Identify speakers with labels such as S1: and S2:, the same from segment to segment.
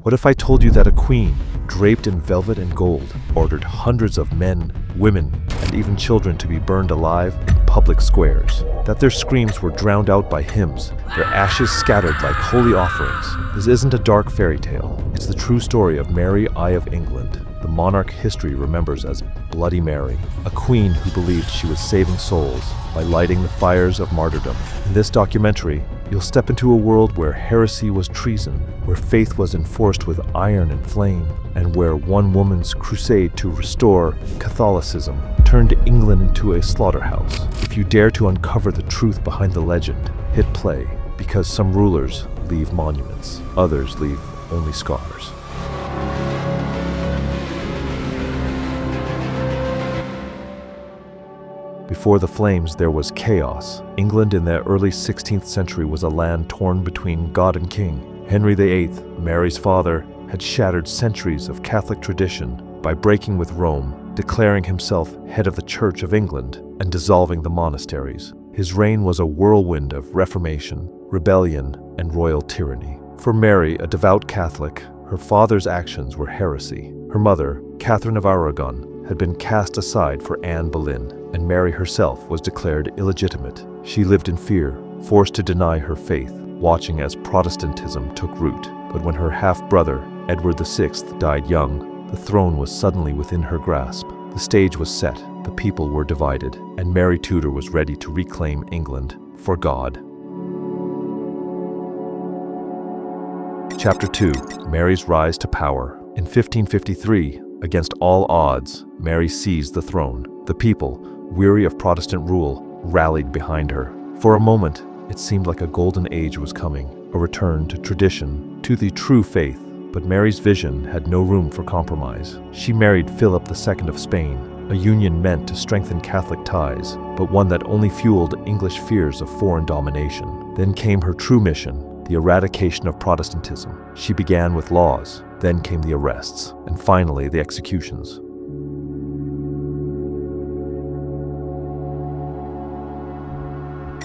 S1: What if I told you that a queen, draped in velvet and gold, ordered hundreds of men, women, and even children to be burned alive in public squares? That their screams were drowned out by hymns, their ashes scattered like holy offerings? This isn't a dark fairy tale. It's the true story of Mary I of England, the monarch history remembers as Bloody Mary, a queen who believed she was saving souls by lighting the fires of martyrdom. In this documentary, you'll step into a world where heresy was treason, where faith was enforced with iron and flame, and where one woman's crusade to restore Catholicism turned England into a slaughterhouse. If you dare to uncover the truth behind the legend, hit play, because some rulers leave monuments, others leave only scars. Before the flames, there was chaos. England in the early 16th century was a land torn between God and King. Henry VIII, Mary's father, had shattered centuries of Catholic tradition by breaking with Rome, declaring himself head of the Church of England, and dissolving the monasteries. His reign was a whirlwind of reformation, rebellion, and royal tyranny. For Mary, a devout Catholic, her father's actions were heresy. Her mother, Catherine of Aragon, had been cast aside for Anne Boleyn, and Mary herself was declared illegitimate. She lived in fear, forced to deny her faith, watching as Protestantism took root. But when her half-brother, Edward VI, died young, the throne was suddenly within her grasp. The stage was set, the people were divided, and Mary Tudor was ready to reclaim England for God. Chapter 2. Mary's Rise to Power. In 1553, against all odds, Mary seized the throne. The people, weary of Protestant rule, rallied behind her. For a moment, it seemed like a golden age was coming, a return to tradition, to the true faith. But Mary's vision had no room for compromise. She married Philip II of Spain, a union meant to strengthen Catholic ties, but one that only fueled English fears of foreign domination. Then came her true mission, the eradication of Protestantism. She began with laws, then came the arrests, and finally the executions.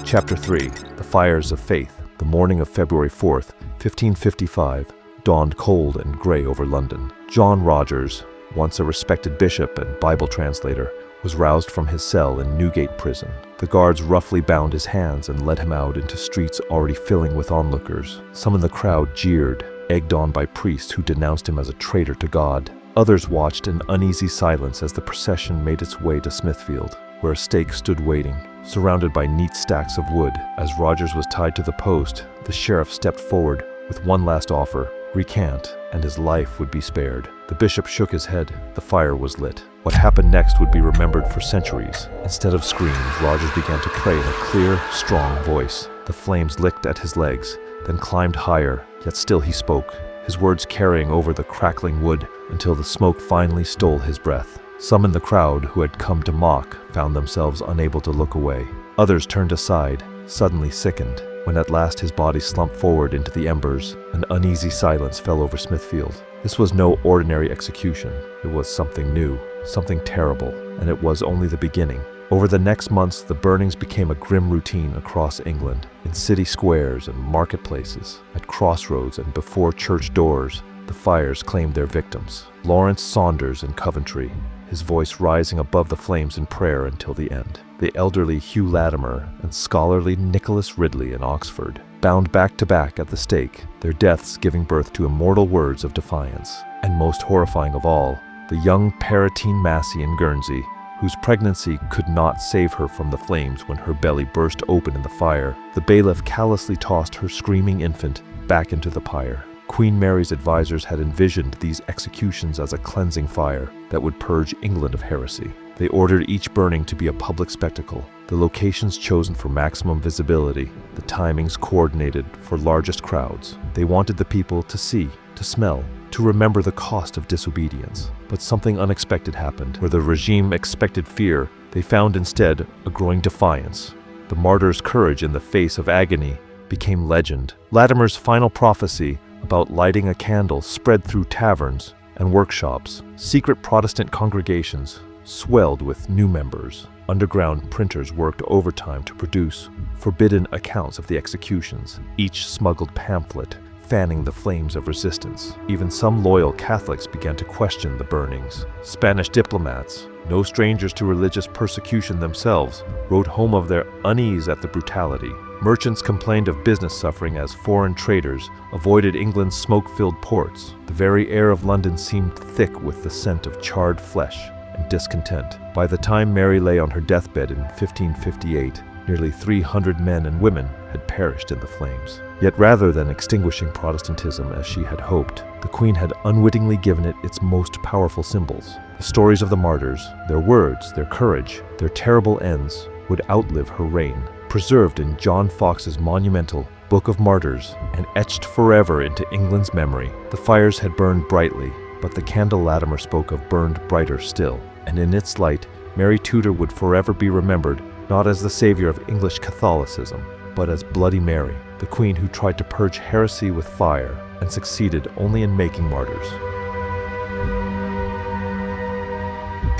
S1: Chapter 3. The Fires of Faith. The morning of February 4th, 1555, dawned cold and gray over London. John Rogers, once a respected bishop and Bible translator, was roused from his cell in Newgate prison. The guards roughly bound his hands and led him out into streets already filling with onlookers. Some in the crowd jeered, egged on by priests who denounced him as a traitor to God. Others watched in uneasy silence as the procession made its way to Smithfield, where a stake stood waiting, surrounded by neat stacks of wood. As Rogers was tied to the post, the sheriff stepped forward with one last offer: recant, and his life would be spared. The bishop shook his head. The fire was lit. What happened next would be remembered for centuries. Instead of screams, Rogers began to pray in a clear, strong voice. The flames licked at his legs, then climbed higher, yet still he spoke, his words carrying over the crackling wood until the smoke finally stole his breath. Some in the crowd who had come to mock found themselves unable to look away. Others turned aside, suddenly sickened. When at last his body slumped forward into the embers, an uneasy silence fell over Smithfield. This was no ordinary execution. It was something new, something terrible, and it was only the beginning. Over the next months, the burnings became a grim routine across England. In city squares and marketplaces, at crossroads and before church doors, the fires claimed their victims. Lawrence Saunders in Coventry, his voice rising above the flames in prayer until the end. The elderly Hugh Latimer and scholarly Nicholas Ridley in Oxford, bound back to back at the stake, their deaths giving birth to immortal words of defiance. And most horrifying of all, the young Paratine Massey in Guernsey, whose pregnancy could not save her from the flames when her belly burst open in the fire. The bailiff callously tossed her screaming infant back into the pyre. Queen Mary's advisors had envisioned these executions as a cleansing fire that would purge England of heresy. They ordered each burning to be a public spectacle, the locations chosen for maximum visibility, the timings coordinated for largest crowds. They wanted the people to see, to smell, to remember the cost of disobedience. But something unexpected happened. Where the regime expected fear, they found instead a growing defiance. The martyr's courage in the face of agony became legend. Latimer's final prophecy about lighting a candle spread through taverns and workshops. Secret Protestant congregations swelled with new members. Underground printers worked overtime to produce forbidden accounts of the executions. Each smuggled pamphlet fanning the flames of resistance. Even some loyal Catholics began to question the burnings. Spanish diplomats, no strangers to religious persecution themselves, wrote home of their unease at the brutality. Merchants complained of business suffering as foreign traders avoided England's smoke-filled ports. The very air of London seemed thick with the scent of charred flesh and discontent. By the time Mary lay on her deathbed in 1558, nearly 300 men and women had perished in the flames. Yet rather than extinguishing Protestantism as she had hoped, the Queen had unwittingly given it its most powerful symbols. The stories of the martyrs, their words, their courage, their terrible ends, would outlive her reign. Preserved in John Foxe's monumental Book of Martyrs and etched forever into England's memory, the fires had burned brightly, but the candle Latimer spoke of burned brighter still, and in its light, Mary Tudor would forever be remembered not as the savior of English Catholicism, but as Bloody Mary, the queen who tried to purge heresy with fire and succeeded only in making martyrs.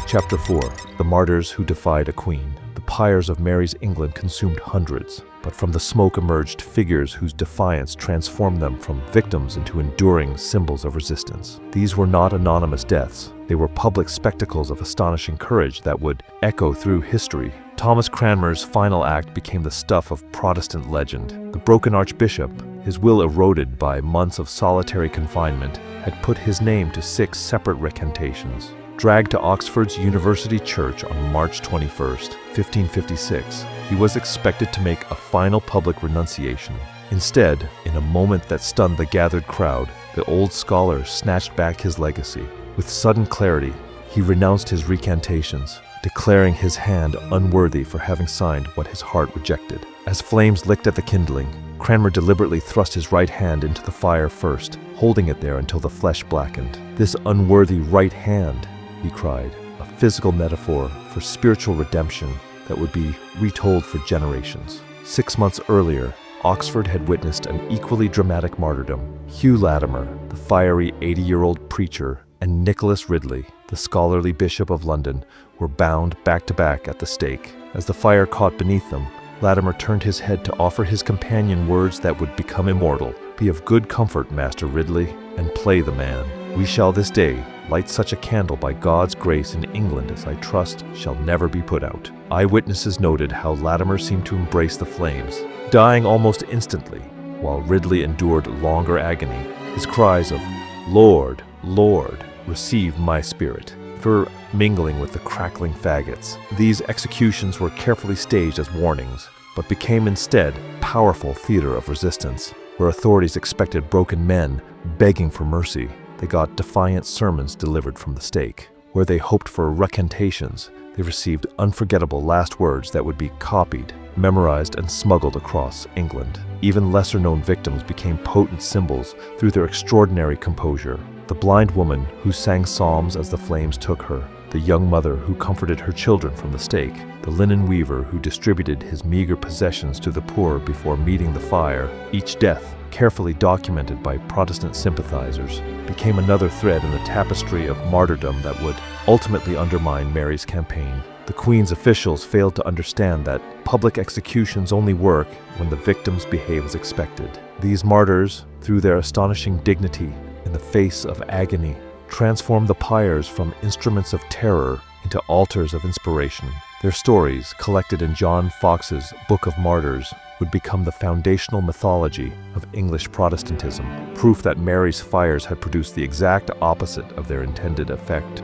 S1: Chapter 4. The Martyrs Who Defied a Queen. The pyres of Mary's England consumed hundreds, but from the smoke emerged figures whose defiance transformed them from victims into enduring symbols of resistance. These were not anonymous deaths. They were public spectacles of astonishing courage that would echo through history. Thomas Cranmer's final act became the stuff of Protestant legend. The broken archbishop, his will eroded by months of solitary confinement, had put his name to 6 separate recantations. Dragged to Oxford's University Church on March 21st, 1556, he was expected to make a final public renunciation. Instead, in a moment that stunned the gathered crowd, the old scholar snatched back his legacy. With sudden clarity, he renounced his recantations, declaring his hand unworthy for having signed what his heart rejected. As flames licked at the kindling, Cranmer deliberately thrust his right hand into the fire first, holding it there until the flesh blackened. "This unworthy right hand," he cried, a physical metaphor for spiritual redemption that would be retold for generations. 6 months earlier, Oxford had witnessed an equally dramatic martyrdom. Hugh Latimer, the fiery 80-year-old preacher, and Nicholas Ridley, the scholarly Bishop of London, were bound back-to-back at the stake. As the fire caught beneath them, Latimer turned his head to offer his companion words that would become immortal. "Be of good comfort, Master Ridley, and play the man. We shall this day light such a candle by God's grace in England as I trust shall never be put out." Eyewitnesses noted how Latimer seemed to embrace the flames, dying almost instantly, while Ridley endured longer agony. His cries of "Lord, Lord, receive my spirit," for mingling with the crackling faggots. These executions were carefully staged as warnings, but became instead powerful theater of resistance, where authorities expected broken men begging for mercy. They got defiant sermons delivered from the stake. Where they hoped for recantations, they received unforgettable last words that would be copied, memorized, and smuggled across England. Even lesser-known victims became potent symbols through their extraordinary composure. The blind woman who sang psalms as the flames took her, the young mother who comforted her children from the stake, the linen weaver who distributed his meager possessions to the poor before meeting the fire, each death, carefully documented by Protestant sympathizers, became another thread in the tapestry of martyrdom that would ultimately undermine Mary's campaign. The Queen's officials failed to understand that public executions only work when the victims behave as expected. These martyrs, through their astonishing dignity in the face of agony, transformed the pyres from instruments of terror into altars of inspiration. Their stories, collected in John Foxe's Book of Martyrs, would become the foundational mythology of English Protestantism, proof that Mary's fires had produced the exact opposite of their intended effect.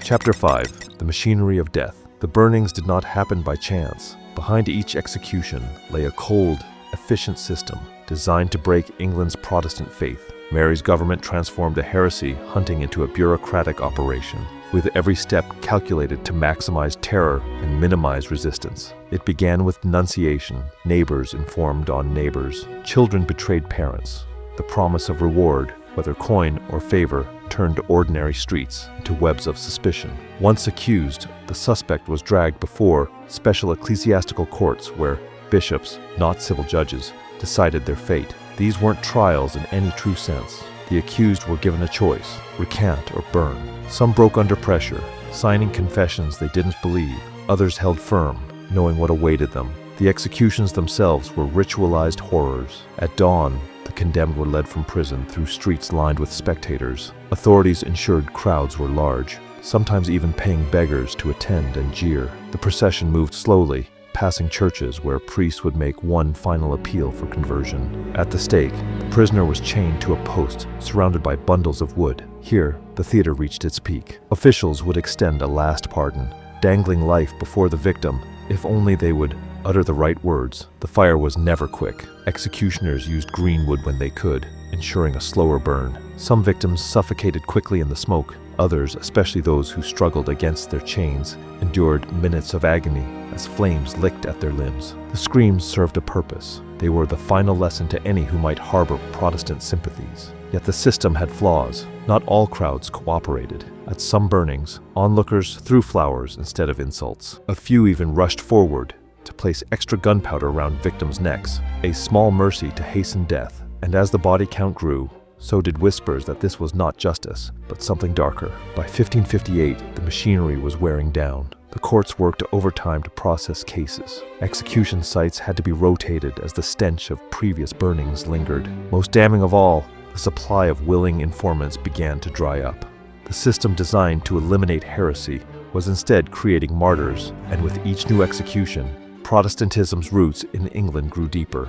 S1: Chapter 5. The Machinery of Death. The burnings did not happen by chance. Behind each execution lay a cold, efficient system designed to break England's Protestant faith. Mary's government transformed a heresy hunting into a bureaucratic operation, with every step calculated to maximize terror and minimize resistance. It began with denunciation. Neighbors informed on neighbors. Children betrayed parents. The promise of reward, whether coin or favor, turned ordinary streets into webs of suspicion. Once accused, the suspect was dragged before special ecclesiastical courts where bishops, not civil judges, decided their fate. These weren't trials in any true sense. The accused were given a choice: recant or burn. Some broke under pressure, signing confessions they didn't believe. Others held firm, knowing what awaited them. The executions themselves were ritualized horrors. At dawn, the condemned were led from prison through streets lined with spectators. Authorities ensured crowds were large, sometimes even paying beggars to attend and jeer. The procession moved slowly, passing churches where priests would make one final appeal for conversion. At the stake, the prisoner was chained to a post surrounded by bundles of wood. Here, the theater reached its peak. Officials would extend a last pardon, dangling life before the victim if only they would utter the right words. The fire was never quick. Executioners used green wood when they could, ensuring a slower burn. Some victims suffocated quickly in the smoke. Others, especially those who struggled against their chains, endured minutes of agony as flames licked at their limbs. The screams served a purpose. They were the final lesson to any who might harbor Protestant sympathies. Yet the system had flaws. Not all crowds cooperated. At some burnings, onlookers threw flowers instead of insults. A few even rushed forward to place extra gunpowder around victims' necks, a small mercy to hasten death. And as the body count grew, so did whispers that this was not justice, but something darker. By 1558, the machinery was wearing down. The courts worked overtime to process cases. Execution sites had to be rotated as the stench of previous burnings lingered. Most damning of all, the supply of willing informants began to dry up. The system designed to eliminate heresy was instead creating martyrs, and with each new execution, Protestantism's roots in England grew deeper.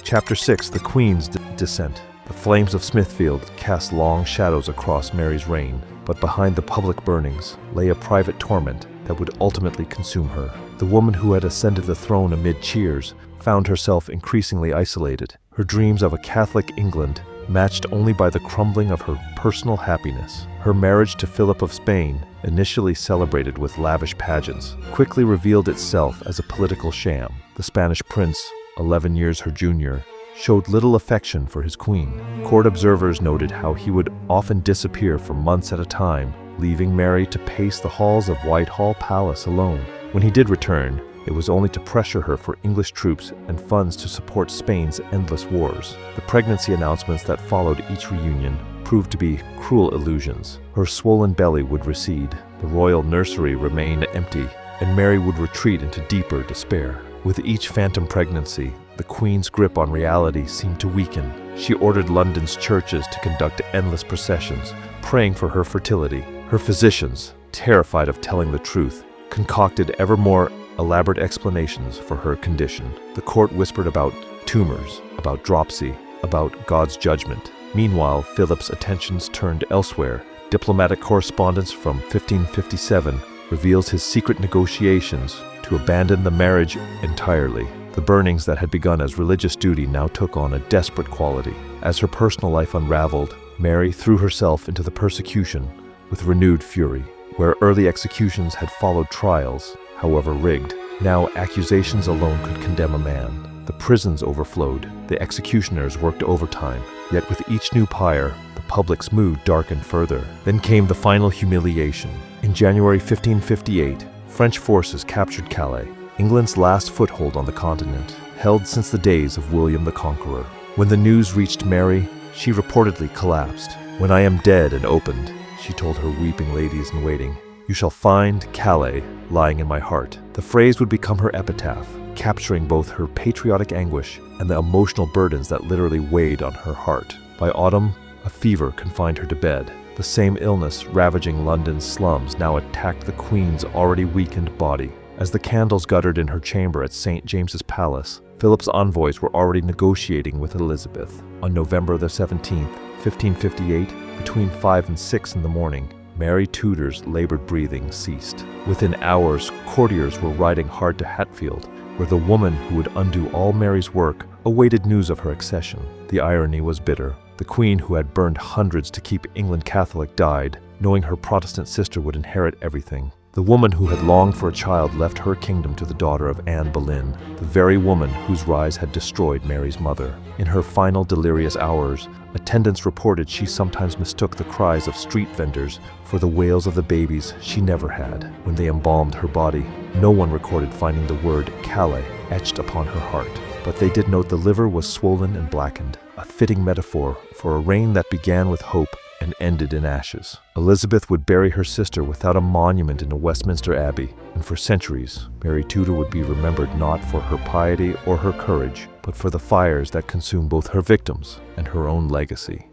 S1: Chapter 6: The Queen's Descent. The flames of Smithfield cast long shadows across Mary's reign, but behind the public burnings lay a private torment that would ultimately consume her. The woman who had ascended the throne amid cheers found herself increasingly isolated, her dreams of a Catholic England matched only by the crumbling of her personal happiness. Her marriage to Philip of Spain, initially celebrated with lavish pageants, quickly revealed itself as a political sham. The Spanish prince, 11 years her junior, showed little affection for his queen. Court observers noted how he would often disappear for months at a time, leaving Mary to pace the halls of Whitehall Palace alone. When he did return, it was only to pressure her for English troops and funds to support Spain's endless wars. The pregnancy announcements that followed each reunion proved to be cruel illusions. Her swollen belly would recede, the royal nursery remained empty, and Mary would retreat into deeper despair. With each phantom pregnancy, the Queen's grip on reality seemed to weaken. She ordered London's churches to conduct endless processions, praying for her fertility. Her physicians, terrified of telling the truth, concocted ever more elaborate explanations for her condition. The court whispered about tumors, about dropsy, about God's judgment. Meanwhile, Philip's attentions turned elsewhere. Diplomatic correspondence from 1557 reveals his secret negotiations to abandon the marriage entirely. The burnings that had begun as religious duty now took on a desperate quality. As her personal life unraveled, Mary threw herself into the persecution with renewed fury. Where early executions had followed trials, however rigged, now accusations alone could condemn a man. The prisons overflowed, the executioners worked overtime, yet with each new pyre, the public's mood darkened further. Then came the final humiliation. In January 1558, French forces captured Calais, England's last foothold on the continent, held since the days of William the Conqueror. When the news reached Mary, she reportedly collapsed. "When I am dead and opened," she told her weeping ladies in waiting, "you shall find Calais lying in my heart." The phrase would become her epitaph, capturing both her patriotic anguish and the emotional burdens that literally weighed on her heart. By autumn, a fever confined her to bed. The same illness ravaging London's slums now attacked the Queen's already weakened body. As the candles guttered in her chamber at St. James's Palace, Philip's envoys were already negotiating with Elizabeth. On November the 17th, 1558, between 5 and 6 in the morning, Mary Tudor's labored breathing ceased. Within hours, courtiers were riding hard to Hatfield, where the woman who would undo all Mary's work awaited news of her accession. The irony was bitter. The Queen, who had burned hundreds to keep England Catholic, died, knowing her Protestant sister would inherit everything. The woman who had longed for a child left her kingdom to the daughter of Anne Boleyn, the very woman whose rise had destroyed Mary's mother. In her final delirious hours, attendants reported she sometimes mistook the cries of street vendors for the wails of the babies she never had. When they embalmed her body, no one recorded finding the word Calais etched upon her heart. But they did note the liver was swollen and blackened, a fitting metaphor for a reign that began with hope and ended in ashes. Elizabeth would bury her sister without a monument in Westminster Abbey, and for centuries, Mary Tudor would be remembered not for her piety or her courage, but for the fires that consumed both her victims and her own legacy.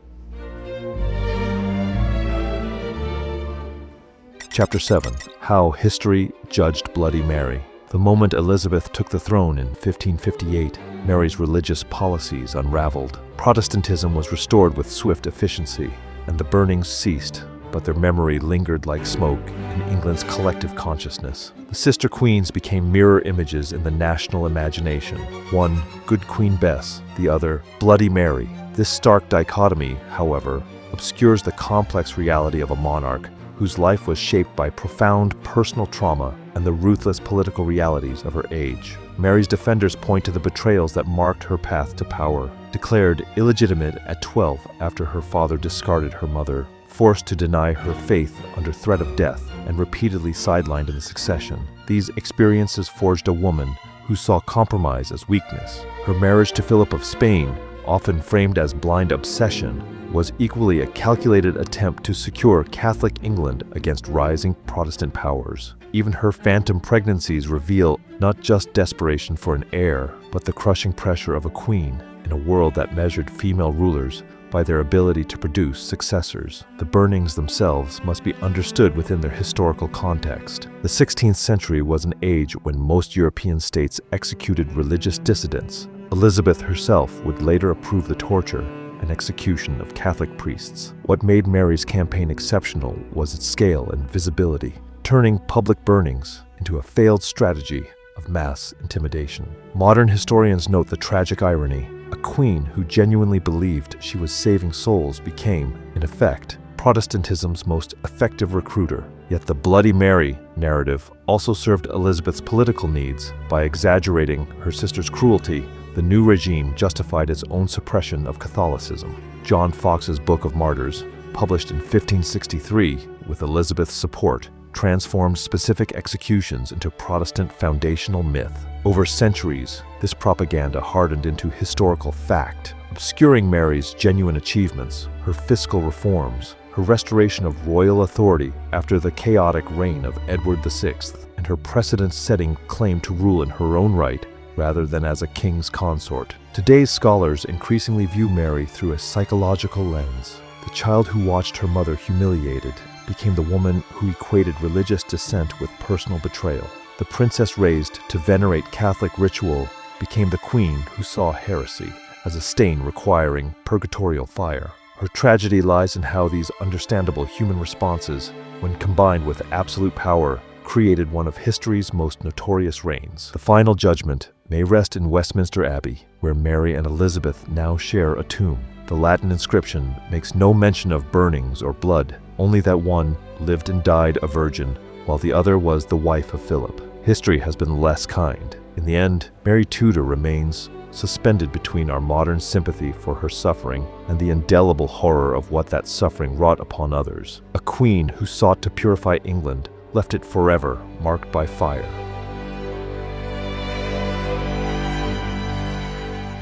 S1: Chapter 7. How History Judged Bloody Mary. The moment Elizabeth took the throne in 1558, Mary's religious policies unraveled. Protestantism was restored with swift efficiency, and the burnings ceased, but their memory lingered like smoke in England's collective consciousness. The sister queens became mirror images in the national imagination. One, Good Queen Bess, the other, Bloody Mary. This stark dichotomy, however, obscures the complex reality of a monarch whose life was shaped by profound personal trauma and the ruthless political realities of her age. Mary's defenders point to the betrayals that marked her path to power. Declared illegitimate at 12 after her father discarded her mother, forced to deny her faith under threat of death, and repeatedly sidelined in the succession, these experiences forged a woman who saw compromise as weakness. Her marriage to Philip of Spain, often framed as blind obsession, was equally a calculated attempt to secure Catholic England against rising Protestant powers. Even her phantom pregnancies reveal not just desperation for an heir, but the crushing pressure of a queen in a world that measured female rulers by their ability to produce successors. The burnings themselves must be understood within their historical context. The 16th century was an age when most European states executed religious dissidents. Elizabeth herself would later approve the torture and execution of Catholic priests. What made Mary's campaign exceptional was its scale and visibility, turning public burnings into a failed strategy of mass intimidation. Modern historians note the tragic irony. A queen who genuinely believed she was saving souls became, in effect, Protestantism's most effective recruiter. Yet the Bloody Mary narrative also served Elizabeth's political needs. By exaggerating her sister's cruelty, the new regime justified its own suppression of Catholicism. John Fox's Book of Martyrs, published in 1563 with Elizabeth's support, transformed specific executions into Protestant foundational myth. Over centuries, this propaganda hardened into historical fact, obscuring Mary's genuine achievements, her fiscal reforms, her restoration of royal authority after the chaotic reign of Edward VI, and her precedent-setting claim to rule in her own right rather than as a king's consort. Today's scholars increasingly view Mary through a psychological lens. The child who watched her mother humiliated became the woman who equated religious dissent with personal betrayal. The princess raised to venerate Catholic ritual became the queen who saw heresy as a stain requiring purgatorial fire. Her tragedy lies in how these understandable human responses, when combined with absolute power, created one of history's most notorious reigns. The final judgment may rest in Westminster Abbey, where Mary and Elizabeth now share a tomb. The Latin inscription makes no mention of burnings or blood, only that one lived and died a virgin, while the other was the wife of Philip. History has been less kind. In the end, Mary Tudor remains suspended between our modern sympathy for her suffering and the indelible horror of what that suffering wrought upon others. A queen who sought to purify England left it forever marked by fire.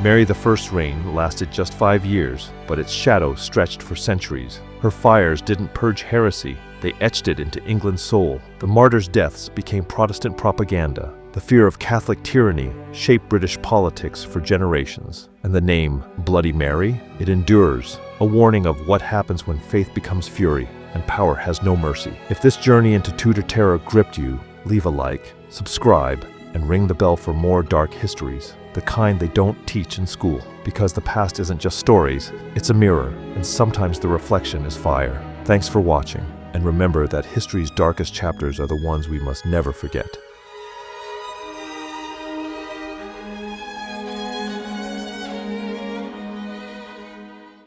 S1: Mary I's reign lasted just 5 years, but its shadow stretched for centuries. Her fires didn't purge heresy, they etched it into England's soul. The martyrs' deaths became Protestant propaganda. The fear of Catholic tyranny shaped British politics for generations. And the name Bloody Mary, it endures, a warning of what happens when faith becomes fury and power has no mercy. If this journey into Tudor terror gripped you, leave a like, subscribe, and ring the bell for more dark histories, the kind they don't teach in school. Because the past isn't just stories, it's a mirror, and sometimes the reflection is fire. Thanks for watching, and remember that history's darkest chapters are the ones we must never forget.